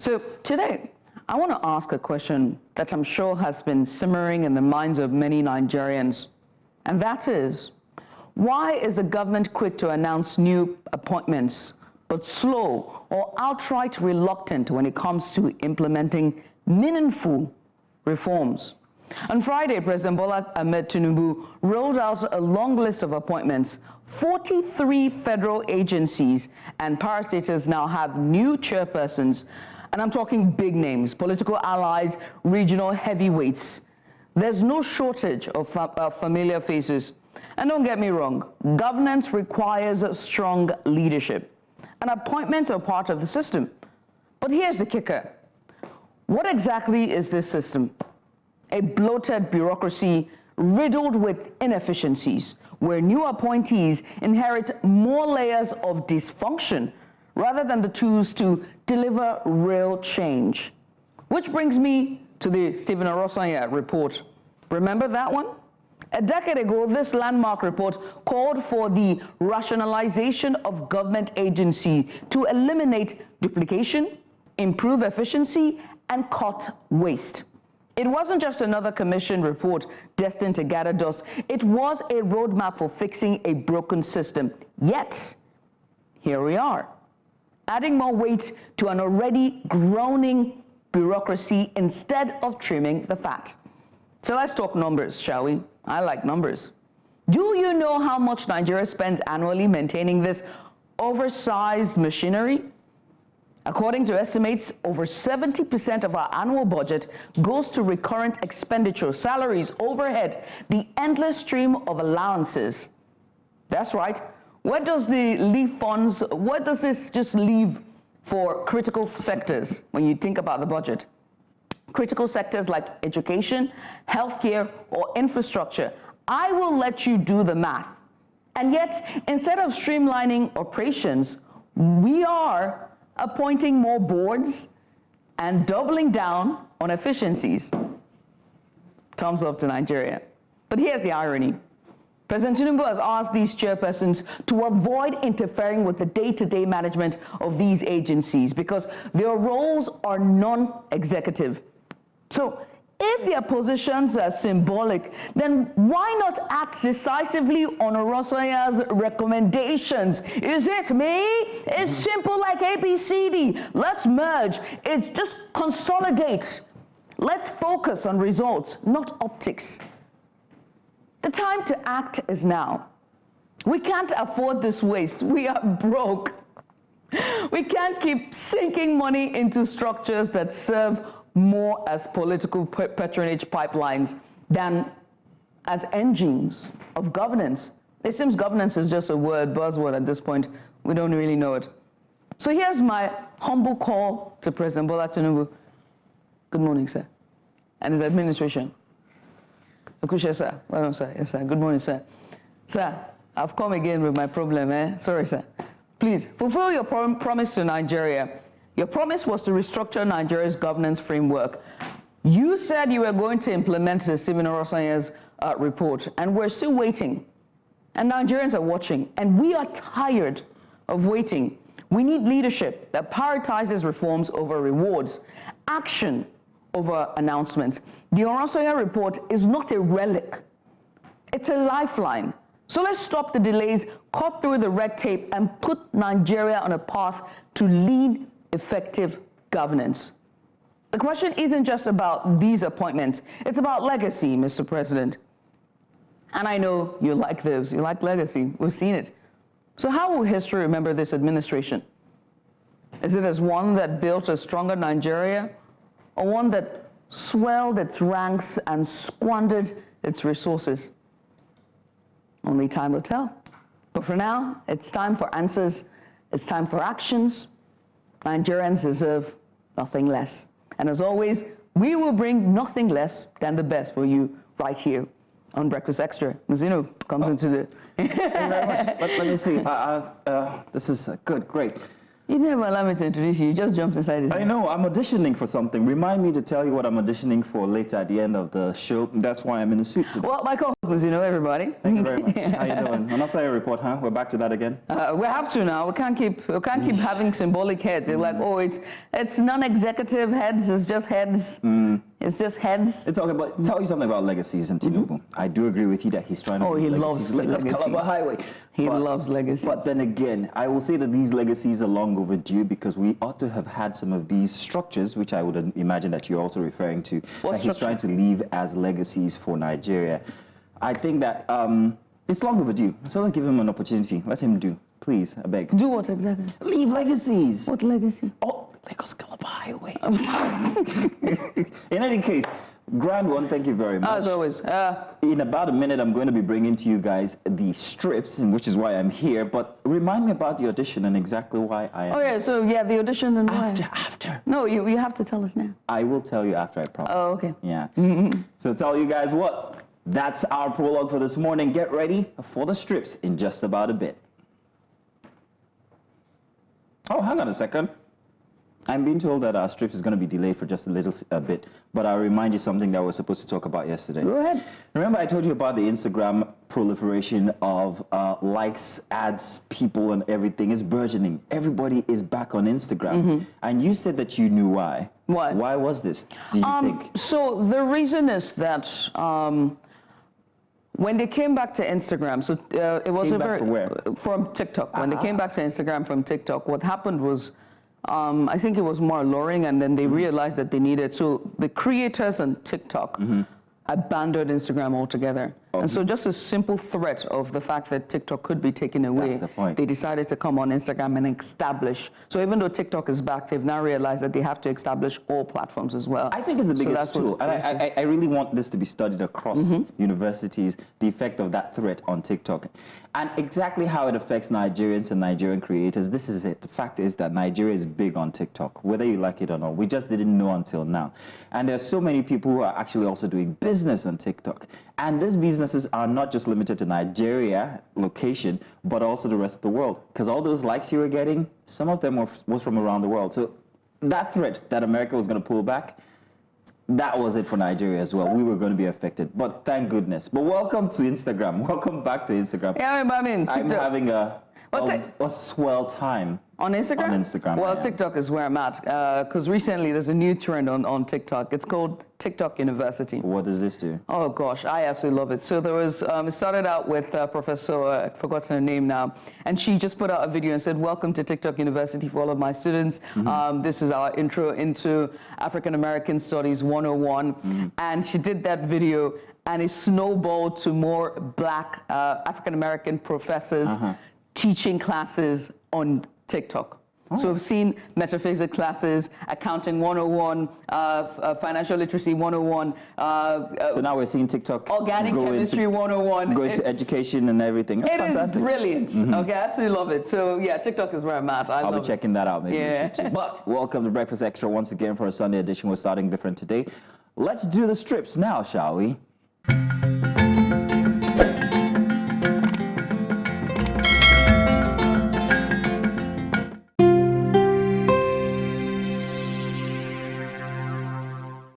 So today, I want to ask a question that I'm sure has been simmering in the minds of many Nigerians, and that is, why is the government quick to announce new appointments, but slow or outright reluctant when it comes to implementing meaningful reforms? On Friday, President Bola Ahmed Tinubu rolled out a long list of appointments. 43 federal agencies and parastatals now have new chairpersons. And I'm talking big names, political allies, regional heavyweights. There's no shortage of familiar faces. And don't get me wrong, governance requires strong leadership. And appointments are part of the system. But here's the kicker. What exactly is this system? A bloated bureaucracy riddled with inefficiencies, where new appointees inherit more layers of dysfunction rather than the tools to deliver real change. Which brings me to the Oronsaye Report. Remember that one? A decade ago, this landmark report called for the rationalization of government agency to eliminate duplication, improve efficiency, and cut waste. It wasn't just another commission report destined to gather dust. It was a roadmap for fixing a broken system. Yet, here we are, adding more weight to an already groaning bureaucracy instead of trimming the fat. So let's talk numbers, shall we? I like numbers. Do you know how much Nigeria spends annually maintaining this oversized machinery? According to estimates, over 70% of our annual budget goes to recurrent expenditures, salaries, overhead, the endless stream of allowances. That's right. Where does the leave funds, what does this just leave for critical sectors when you think about the budget? Critical sectors like education, healthcare, or infrastructure. I will let you do the math. And yet, instead of streamlining operations, we are appointing more boards and doubling down on efficiencies. Thumbs up to Nigeria. But here's the irony. President Tinubu has asked these chairpersons to avoid interfering with the day-to-day management of these agencies because their roles are non-executive. So if their positions are symbolic, then why not act decisively on Oronsaye's recommendations? Is it me? It's simple like ABCD. Let's merge. It just consolidates. Let's focus on results, not optics. The time to act is now. We can't afford this waste. We are broke. We can't keep sinking money into structures that serve more as political patronage pipelines than as engines of governance. It seems governance is just a word, buzzword at this point. We don't really know it. So here's my humble call to President Bola Tinubu. Good morning, sir. And his administration. Akushe, sir. Well, sir. Yes, sir. Good morning, sir. Sir, I've come again with my problem, eh? Sorry, sir. Please, fulfill your promise to Nigeria. Your promise was to restructure Nigeria's governance framework. You said you were going to implement the Oronsaye's report, and we're still waiting. And Nigerians are watching, and we are tired of waiting. We need leadership that prioritizes reforms over rewards, action over announcements. The Oronsaye report is not a relic. It's a lifeline. So let's stop the delays, cut through the red tape, and put Nigeria on a path to lead effective governance. The question isn't just about these appointments. It's about legacy, Mr. President. And I know you like those. You like legacy. We've seen it. So how will history remember this administration? Is it as one that built a stronger Nigeria, or one that swelled its ranks and squandered its resources? Only time will tell. But for now, it's time for answers. It's time for actions. Nigerians deserve nothing less. And as always, we will bring nothing less than the best for you right here on Breakfast Extra. Mazino comes into the... Thank you very much. Let me see. This is good, great. You never allow me to introduce you. You just jumped inside this. I know, I'm auditioning for something. Remind me to tell you what I'm auditioning for later at the end of the show. That's why I'm in a suit today. Well, my co-host, you know, everybody. Thank you very much. How you doing? Oronsaye Report, huh? We're back to that again? We have to now. We can't keep having symbolic heads. It's like, oh, it's non-executive heads. It's just heads. It's just heads. It's okay, but tell you something about legacies in Tinubu. I do agree with you that he's trying to. Oh, he loves legacies. Calabar Highway. He loves legacies. But then again, I will say that these legacies are long overdue because we ought to have had some of these structures, which I would imagine that you're also referring to, that he's trying to leave as legacies for Nigeria. I think that it's long overdue. So let's give him an opportunity. Let him do. Please, I beg. Do what exactly? Leave legacies. What legacy? Oh, Lagos Calabar Highway. In any case, grand one, thank you very much. As always. In about a minute, I'm going to be bringing to you guys the strips, and which is why I'm here. But remind me about the audition and exactly why I am. Oh, yeah, so yeah, the audition and After. No, you have to tell us now. I will tell you after, I promise. Oh, okay. Yeah. So tell you guys what, that's our prologue for this morning. Get ready for the strips in just about a bit. Oh, hang on a second. I'm being told that our strips is going to be delayed for just a bit, but I'll remind you something that we're supposed to talk about yesterday. Go ahead. Remember I told you about the Instagram proliferation of likes, ads, people, and everything is burgeoning. Everybody is back on Instagram. And you said that you knew why. Why? Why was this, do you think? So the reason is that when they came back to Instagram, so it was from TikTok. When they came back to Instagram from TikTok, what happened was, I think it was more alluring, and then they realized that they needed. So the creators on TikTok abandoned Instagram altogether. And so just a simple threat of the fact that TikTok could be taken away, that's the point. They decided to come on Instagram and establish. So even though TikTok is back, they've now realized that they have to establish all platforms as well. I think it's the biggest tool. And I really want this to be studied across universities, the effect of that threat on TikTok. And exactly how it affects Nigerians and Nigerian creators, this is it. The fact is that Nigeria is big on TikTok, whether you like it or not. We just didn't know until now. And there's so many people who are actually also doing business on TikTok. And these businesses are not just limited to Nigeria location, but also the rest of the world. Because all those likes you were getting, some of them was from around the world. So that threat that America was going to pull back, that was it for Nigeria as well. We were going to be affected, but thank goodness. But welcome to Instagram. Welcome back to Instagram. Yeah, I mean, I'm having a swell time. On Instagram? On Instagram. Well, TikTok is where I'm at, because recently there's a new trend on TikTok. It's called TikTok University. What does this do? Oh gosh, I absolutely love it. So there was, it started out with Professor, I've forgotten her name now, and she just put out a video and said, welcome to TikTok University for all of my students. This is our intro into African American Studies 101. And she did that video, and it snowballed to more black African American professors teaching classes on TikTok. So we've seen metaphysics classes, accounting 101, financial literacy 101. So now we're seeing TikTok organic chemistry 101. Go into education and everything. That's fantastic. It is brilliant. Okay, I absolutely love it. So yeah, TikTok is where I'm at. I'll be checking that out. Maybe you should too. But welcome to Breakfast Extra once again for a Sunday edition. We're starting different today. Let's do the strips now, shall we?